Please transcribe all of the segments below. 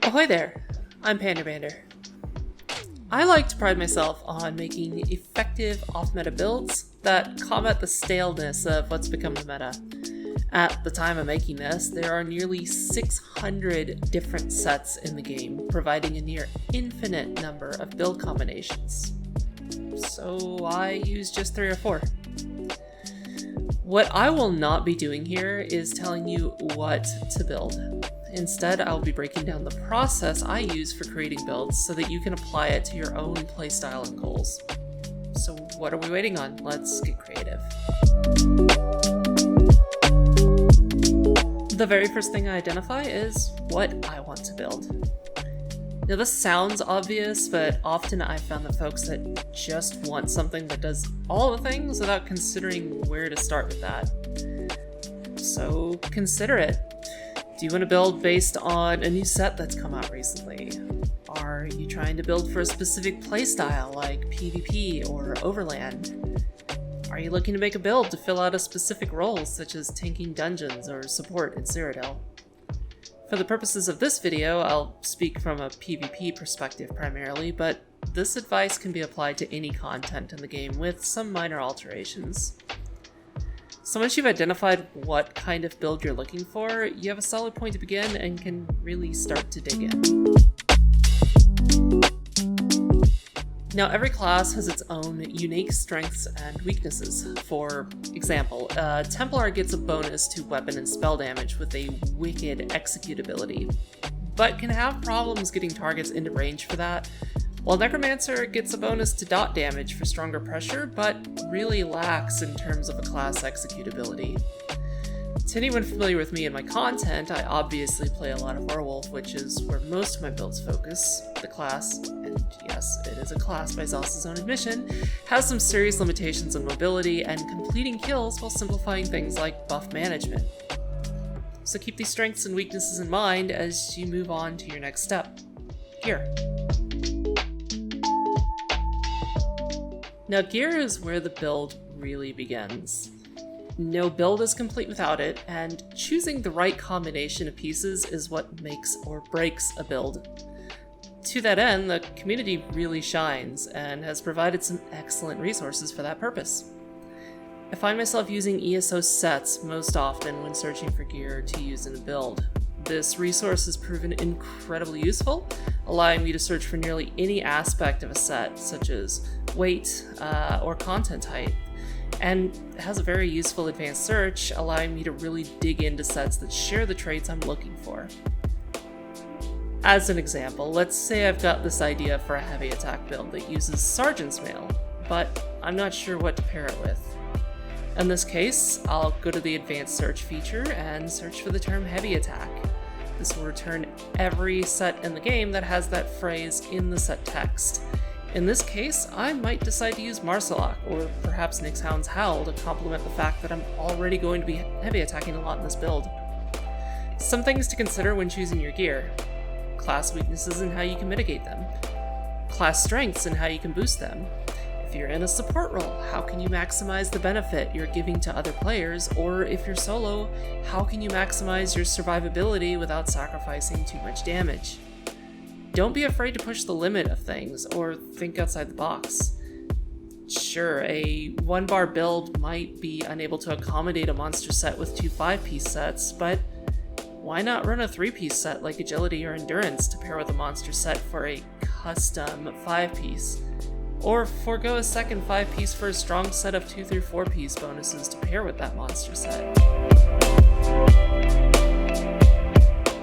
Ahoy there, I'm PandaBander. I like to pride myself on making effective off-meta builds that combat the staleness of what's become the meta. At the time of making this, there are nearly 600 different sets in the game, providing a near infinite number of build combinations. So I use just 3 or 4. What I will not be doing here is telling you what to build. Instead, I'll be breaking down the process I use for creating builds so that you can apply it to your own playstyle and goals. So what are we waiting on? Let's get creative. The very first thing I identify is what I want to build. Now this sounds obvious, but often I've found that folks that just want something that does all the things without considering where to start with that. So consider it. Do you want to build based on a new set that's come out recently? Are you trying to build for a specific playstyle like PvP or Overland? Are you looking to make a build to fill out a specific role such as tanking dungeons or support in Cyrodiil? For the purposes of this video, I'll speak from a PvP perspective primarily, but this advice can be applied to any content in the game with some minor alterations. So once you've identified what kind of build you're looking for, you have a solid point to begin and can really start to dig in. Now every class has its own unique strengths and weaknesses. For example, Templar gets a bonus to weapon and spell damage with a wicked execute ability, but can have problems getting targets into range for that, while Necromancer gets a bonus to dot damage for stronger pressure, but really lacks in terms of a class executability. To anyone familiar with me and my content, I obviously play a lot of Werewolf, which is where most of my builds focus. The class, and yes, it is a class by Zos' own admission, has some serious limitations on mobility and completing kills while simplifying things like buff management. So keep these strengths and weaknesses in mind as you move on to your next step. Gear. Now gear is where the build really begins. No build is complete without it, and choosing the right combination of pieces is what makes or breaks a build. To that end, the community really shines and has provided some excellent resources for that purpose. I find myself using ESO sets most often when searching for gear to use in a build. This resource has proven incredibly useful, allowing me to search for nearly any aspect of a set, such as weight or content height, and has a very useful advanced search, allowing me to really dig into sets that share the traits I'm looking for. As an example, let's say I've got this idea for a heavy attack build that uses Sergeant's Mail, but I'm not sure what to pair it with. In this case, I'll go to the advanced search feature and search for the term heavy attack. This will return every set in the game that has that phrase in the set text. In this case, I might decide to use Marsalak or perhaps Nyx Hound's Howl to complement the fact that I'm already going to be heavy attacking a lot in this build. Some things to consider when choosing your gear. Class weaknesses and how you can mitigate them. Class strengths and how you can boost them. If you're in a support role, how can you maximize the benefit you're giving to other players? Or if you're solo, how can you maximize your survivability without sacrificing too much damage? Don't be afraid to push the limit of things or think outside the box. Sure, a 1-bar build might be unable to accommodate a monster set with 2 5-piece sets, but why not run a 3-piece set like Agility or Endurance to pair with a monster set for a custom 5-piece? Or forego a second 5-piece for a strong set of 2 through 4-piece bonuses to pair with that monster set.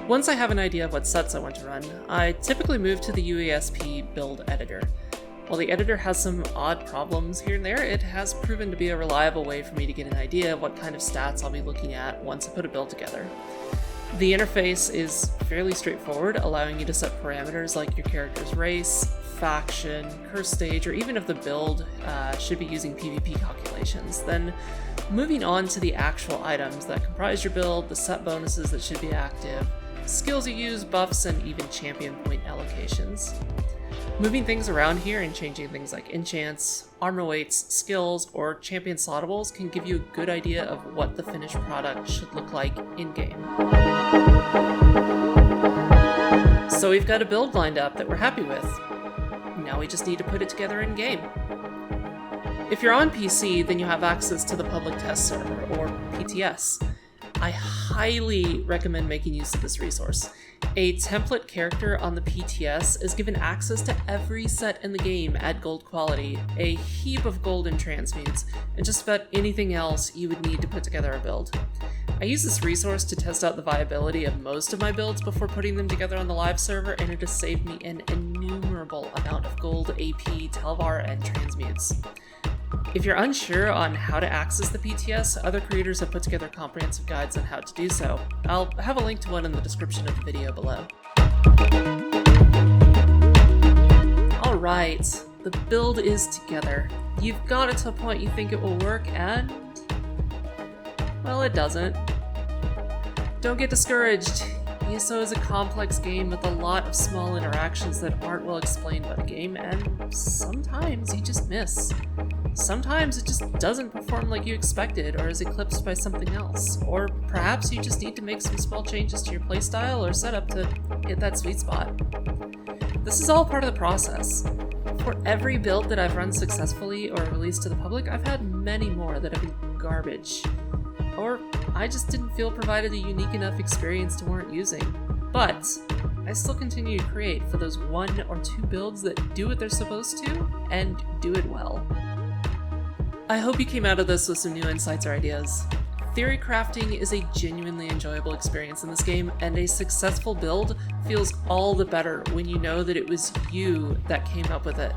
Once I have an idea of what sets I want to run, I typically move to the UESP build editor. While the editor has some odd problems here and there, it has proven to be a reliable way for me to get an idea of what kind of stats I'll be looking at once I put a build together. The interface is fairly straightforward, allowing you to set parameters like your character's race, faction, curse stage, or even if the build should be using PvP calculations. Then moving on to the actual items that comprise your build, the set bonuses that should be active, skills you use, buffs, and even champion point allocations. Moving things around here and changing things like enchants, armor weights, skills, or champion slottables can give you a good idea of what the finished product should look like in-game. So we've got a build lined up that we're happy with. Now we just need to put it together in-game. If you're on PC, then you have access to the public test server, or PTS. I highly recommend making use of this resource. A template character on the PTS is given access to every set in the game at gold quality, a heap of golden transmutes, and just about anything else you would need to put together a build. I use this resource to test out the viability of most of my builds before putting them together on the live server, and it has saved me an innumerable amount of gold, AP, Telvar, and transmutes. If you're unsure on how to access the PTS, other creators have put together comprehensive guides on how to do so. I'll have a link to one in the description of the video below. Alright, the build is together. You've got it to a point you think it will work, and well, it doesn't. Don't get discouraged. ESO is a complex game with a lot of small interactions that aren't well explained by the game, and sometimes you just miss. Sometimes it just doesn't perform like you expected or is eclipsed by something else, or perhaps you just need to make some small changes to your playstyle or setup to hit that sweet spot. This is all part of the process. For every build that I've run successfully or released to the public, I've had many more that have been garbage. Or I just didn't feel provided a unique enough experience to warrant using. But I still continue to create for those 1 or 2 builds that do what they're supposed to and do it well. I hope you came out of this with some new insights or ideas. Theory crafting is a genuinely enjoyable experience in this game, and a successful build feels all the better when you know that it was you that came up with it.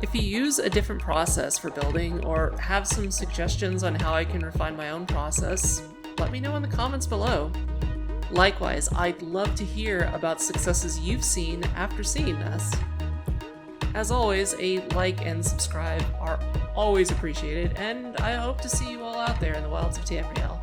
If you use a different process for building, or have some suggestions on how I can refine my own process, let me know in the comments below. Likewise, I'd love to hear about successes you've seen after seeing this. As always, a like and subscribe are always appreciated, and I hope to see you all out there in the wilds of Tamriel.